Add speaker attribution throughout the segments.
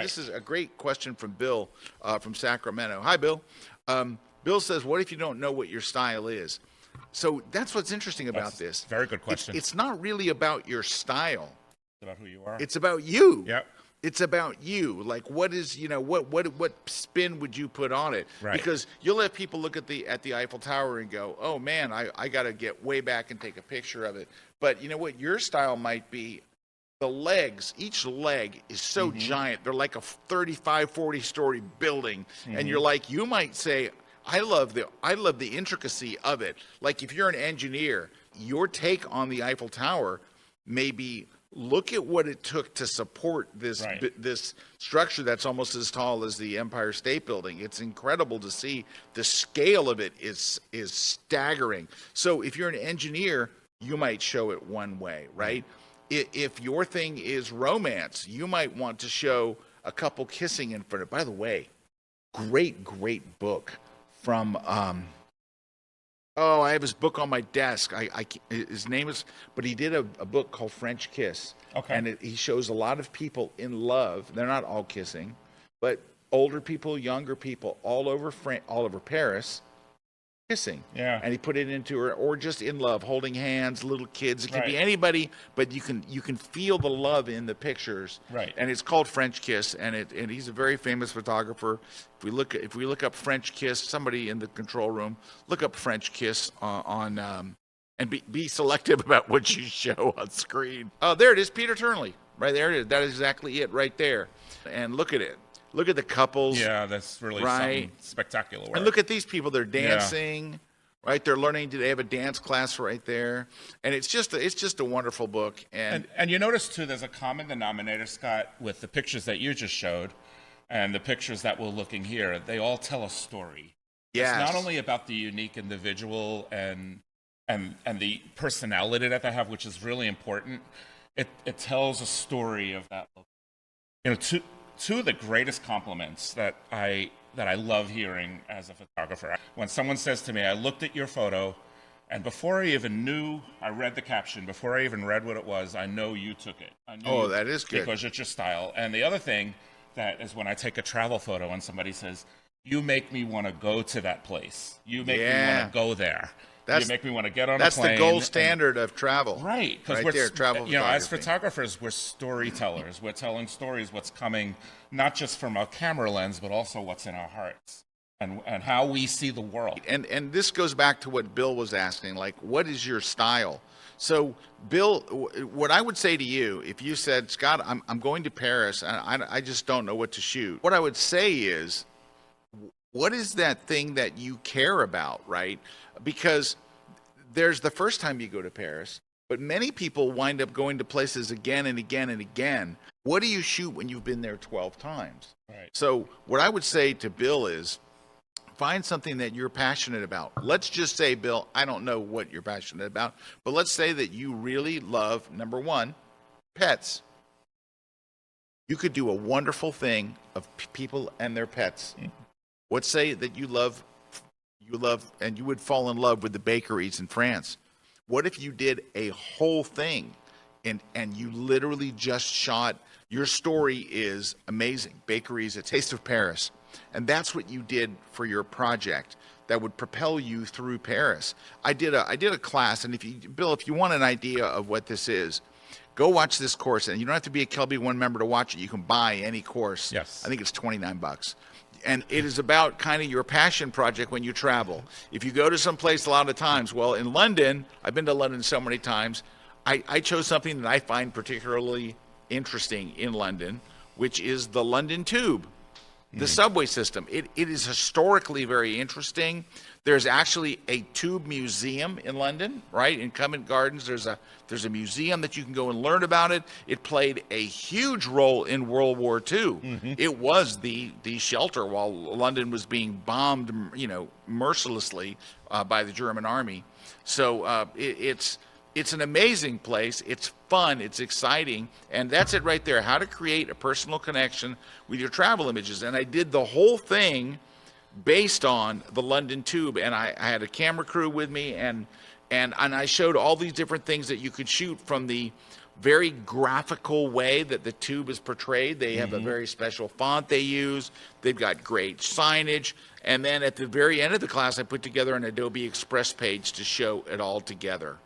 Speaker 1: this is a great question from Bill from Sacramento. Hi, Bill. Bill says, what if you don't know what your style is? So that's what's interesting about this.
Speaker 2: Very good question.
Speaker 1: It's not really about your style.
Speaker 2: It's about who you are.
Speaker 1: It's about you.
Speaker 2: Yep.
Speaker 1: It's about you. Like, what is, what spin would you put on it?
Speaker 2: Right.
Speaker 1: Because you'll let people look at the Eiffel Tower and go, oh man, I got to get way back and take a picture of it. But you know what? Your style might be the legs. Each leg is so giant. They're like a 35, 40-story building. And you're like, you might say, I love the intricacy of it. Like if you're an engineer, your take on the Eiffel Tower may be, look at what it took to support this this structure that's almost as tall as the Empire State Building. It's incredible to see. The scale of it is staggering. So if you're an engineer, you might show it one way, right? If your thing is romance, you might want to show a couple kissing in front of it. By the way, great book from I have his book on my desk. His name is, but he did a book called French Kiss.
Speaker 2: Okay.
Speaker 1: And he shows a lot of people in love. They're not all kissing, but older people, younger people, all over Paris, kissing.
Speaker 2: Yeah.
Speaker 1: And he put it into her, or just in love, holding hands, little kids. It can be anybody, but you can feel the love in the pictures.
Speaker 2: Right.
Speaker 1: And it's called French Kiss, and he's a very famous photographer. If we look up French Kiss, somebody in the control room, look up French Kiss on and be selective about what you show on screen. Oh, there it is, Peter Turnley. Right there it is. That is exactly it right there. And look at it. Look at the couples.
Speaker 2: Yeah, that's really something spectacular work.
Speaker 1: And look at these people. They're dancing, right? They're learning. They have a dance class right there. And it's just a wonderful book. And
Speaker 2: you notice, too, there's a common denominator, Scott, with the pictures that you just showed and the pictures that we're looking here. They all tell a story.
Speaker 1: Yes.
Speaker 2: It's not only about the unique individual and the personality that they have, which is really important. It tells a story of that. Two of the greatest compliments that I love hearing as a photographer, when someone says to me, I looked at your photo, and before I even knew, I read the caption, before I even read what it was, I know you took it.
Speaker 1: That is good.
Speaker 2: Because it's your style. And the other thing that is when I take a travel photo and somebody says, you make me want to go to that place. You make me want to go there. You make me want to get on a plane.
Speaker 1: That's the gold standard of travel.
Speaker 2: Right.
Speaker 1: Right there, travel photography.
Speaker 2: As photographers, we're storytellers. We're telling stories, what's coming, not just from our camera lens, but also what's in our hearts and how we see the world.
Speaker 1: And this goes back to what Bill was asking, like, what is your style? So, Bill, what I would say to you, if you said, Scott, I'm going to Paris, and I just don't know what to shoot, what I would say is, what is that thing that you care about, right? Because there's the first time you go to Paris, but many people wind up going to places again and again and again. What do you shoot when you've been there 12 times?
Speaker 2: Right.
Speaker 1: So what I would say to Bill is, find something that you're passionate about. Let's just say, Bill, I don't know what you're passionate about, but let's say that you really love, number one, pets. You could do a wonderful thing of people and their pets. Let's say that you love and you would fall in love with the bakeries in France. What if you did a whole thing and you literally just shot, your story is amazing, bakeries, a taste of Paris, and that's what you did for your project that would propel you through Paris. I did a class, and Bill, if you want an idea of what this is, go watch this course, and you don't have to be a Kelby One member to watch it. You can buy any course.
Speaker 2: Yes.
Speaker 1: I think it's $29. And it is about kind of your passion project when you travel. If you go to some place a lot of times, well, in London, I've been to London so many times, I chose something that I find particularly interesting in London, which is the London Tube, the subway system. It is historically very interesting. There's actually a tube museum in London, right? In Covent Gardens, there's a museum that you can go and learn about it. It played a huge role in World War II. It was the shelter while London was being bombed, mercilessly by the German army. So it's an amazing place. It's fun. It's exciting. And that's it right there. How to create a personal connection with your travel images. And I did the whole thing based on the London Tube. And I had a camera crew with me, and I showed all these different things that you could shoot from the very graphical way that the tube is portrayed. They have a very special font they use. They've got great signage. And then at the very end of the class, I put together an Adobe Express page to show it all together.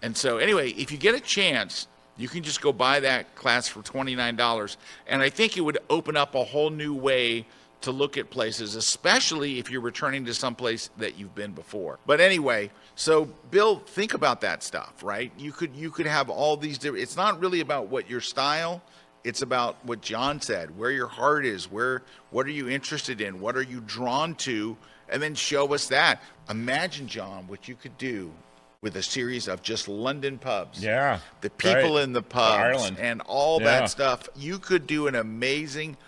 Speaker 1: And so anyway, if you get a chance, you can just go buy that class for $29. And I think it would open up a whole new way to look at places, especially if you're returning to some place that you've been before. But anyway, so Bill, think about that stuff, right? You could have all these different, it's not really about what your style, it's about what John said, where your heart is, what are you interested in, what are you drawn to, and then show us that. Imagine, John, what you could do with a series of just London pubs.
Speaker 2: Yeah.
Speaker 1: The people in the pubs
Speaker 2: Ireland.
Speaker 1: and all that stuff. You could do an amazing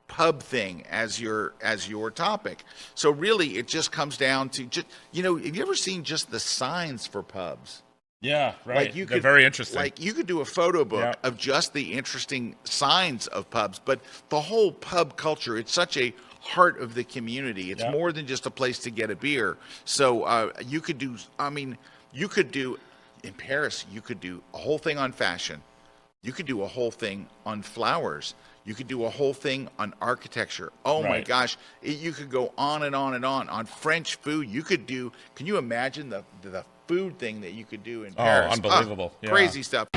Speaker 1: pub thing as your topic. So really it just comes down to just, have you ever seen just the signs for pubs?
Speaker 2: Yeah, right.
Speaker 1: Like
Speaker 2: They're very interesting.
Speaker 1: Like you could do a photo book of just the interesting signs of pubs, but the whole pub culture, it's such a heart of the community. It's more than just a place to get a beer. So you could do, in Paris, you could do a whole thing on fashion. You could do a whole thing on flowers. You could do a whole thing on architecture. Oh my gosh, you could go on and on and on French food. You could do, can you imagine the food thing that you could do in Paris?
Speaker 2: Oh, unbelievable.
Speaker 1: Crazy stuff.